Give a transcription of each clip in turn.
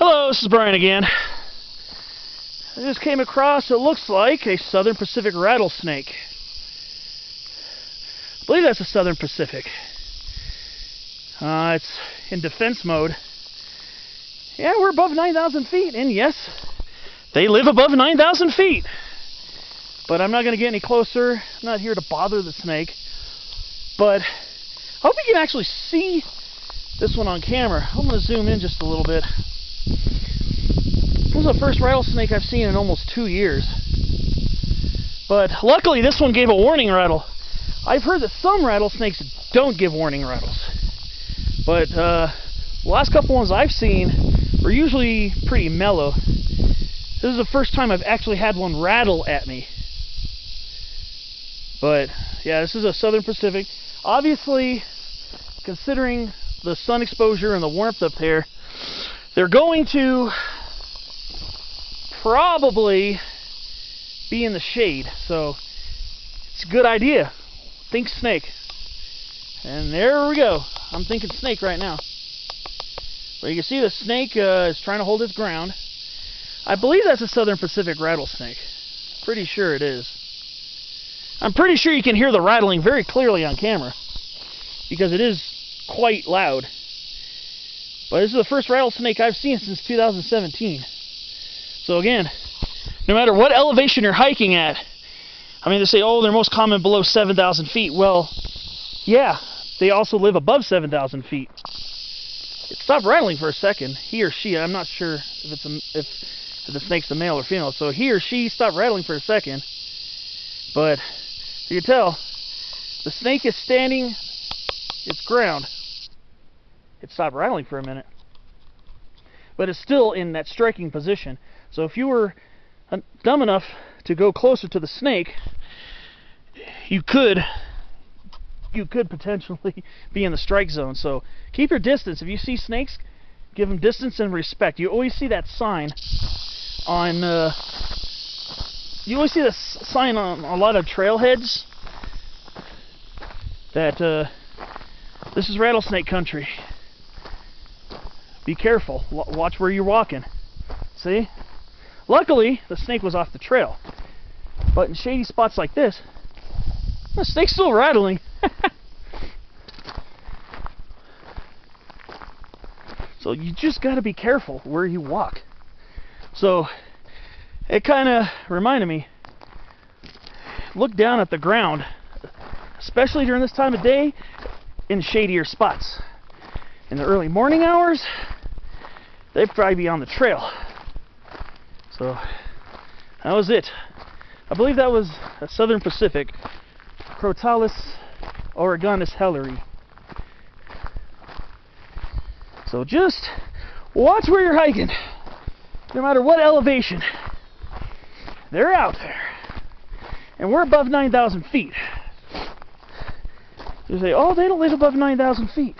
Hello, this is Brian again. I just came across what looks like a Southern Pacific rattlesnake. I believe that's a Southern Pacific. It's in defense mode. Yeah, we're above 9,000 feet, and yes, they live above 9,000 feet. But I'm not going to get any closer. I'm not here to bother the snake. But I hope you can actually see this one on camera. I'm going to zoom in just a little bit. This is the first rattlesnake I've seen in almost 2 years. But luckily this one gave a warning rattle. I've heard that some rattlesnakes don't give warning rattles. But the last couple ones I've seen were usually pretty mellow. This is the first time I've actually had one rattle at me. But yeah, this is a Southern Pacific. Obviously, considering the sun exposure and the warmth up there, they're going to probably be in the shade. So it's a good idea. Think snake. And there we go. I'm thinking snake right now. But you can see the snake is trying to hold its ground. I believe that's a Southern Pacific rattlesnake. Pretty sure it is. I'm pretty sure you can hear the rattling very clearly on camera, because it is quite loud. But this is the first rattlesnake I've seen since 2017. So again, no matter what elevation you're hiking at, I mean, they say, oh, they're most common below 7,000 feet. Well, yeah, they also live above 7,000 feet. It stopped rattling for a second. He or she, I'm not sure if the snake's a male or female. So he or she stopped rattling for a second. But you can tell the snake is standing its ground. It stopped rattling for a minute, but it's still in that striking position. So if you were dumb enough to go closer to the snake, you could potentially be in the strike zone. So keep your distance. If you see snakes, give them distance and respect. You always see that sign on you always see this sign on a lot of trailheads that this is rattlesnake country. Be careful. Watch where you're walking. See? Luckily, the snake was off the trail. But in shady spots like this, the snake's still rattling. So you just got to be careful where you walk. So it kind of reminded me, look down at the ground, especially during this time of day, in shadier spots. In the early morning hours, they'd probably be on the trail. So that was it. I believe that was a Southern Pacific Crotalus oreganus helleri. So just watch where you're hiking. No matter what elevation, they're out there. And we're above 9,000 feet. You say, oh, they don't live above 9,000 feet.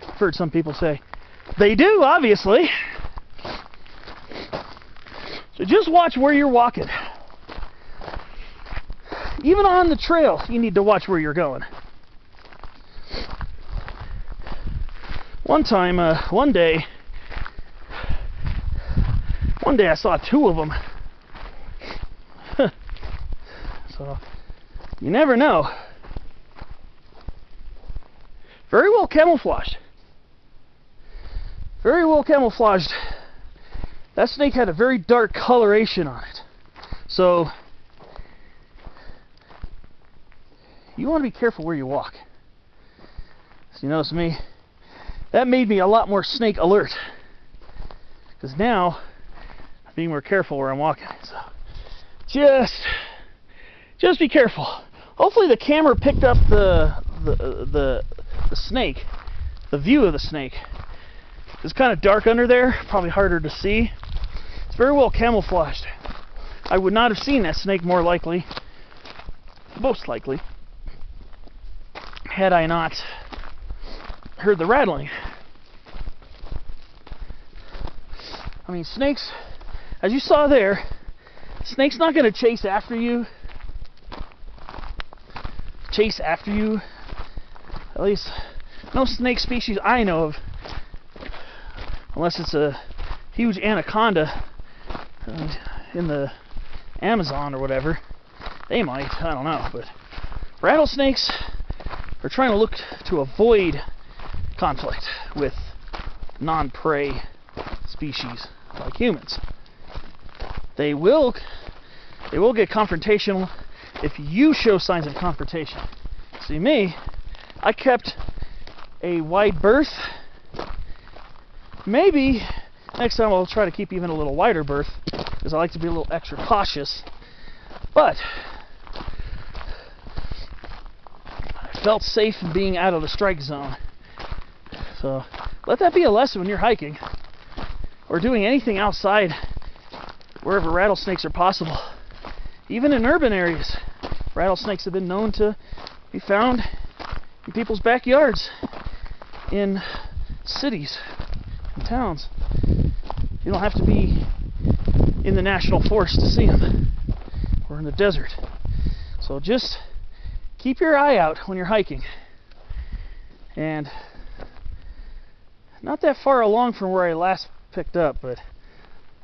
I've heard some people say. They do, obviously. So just watch where you're walking. Even on the trail, you need to watch where you're going. One time, one day I saw 2 of them. So, you never know. Very well camouflaged. Very well camouflaged. That snake had a very dark coloration on it. So, you want to be careful where you walk. So you notice me, that made me a lot more snake alert. Because now, I'm being more careful where I'm walking. So, just be careful. Hopefully the camera picked up the snake, the view of the snake. It's kind of dark under there, probably harder to see. It's very well camouflaged. I would not have seen that snake most likely, had I not heard the rattling. I mean, snakes, as you saw there, snake's not going to chase after you. At least no snake species I know of, unless it's a huge anaconda in the Amazon or whatever, they might, I don't know. But rattlesnakes are trying to look to avoid conflict with non-prey species like humans. They will get confrontational if you show signs of confrontation. See me, I kept a wide berth. Maybe next time I'll try to keep even a little wider berth, because I like to be a little extra cautious. But I felt safe in being out of the strike zone. So let that be a lesson when you're hiking or doing anything outside wherever rattlesnakes are possible. Even in urban areas, rattlesnakes have been known to be found in people's backyards, in cities, in towns. You don't have to be in the national forest to see them, or in the desert. So just keep your eye out when you're hiking. And not that far along from where I last picked up, but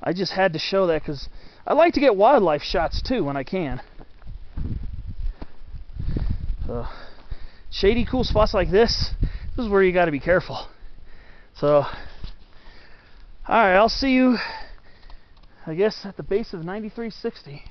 I just had to show that because I like to get wildlife shots too when I can. So shady, cool spots like this is where you got to be careful. So alright, I'll see you, I guess, at the base of 9360.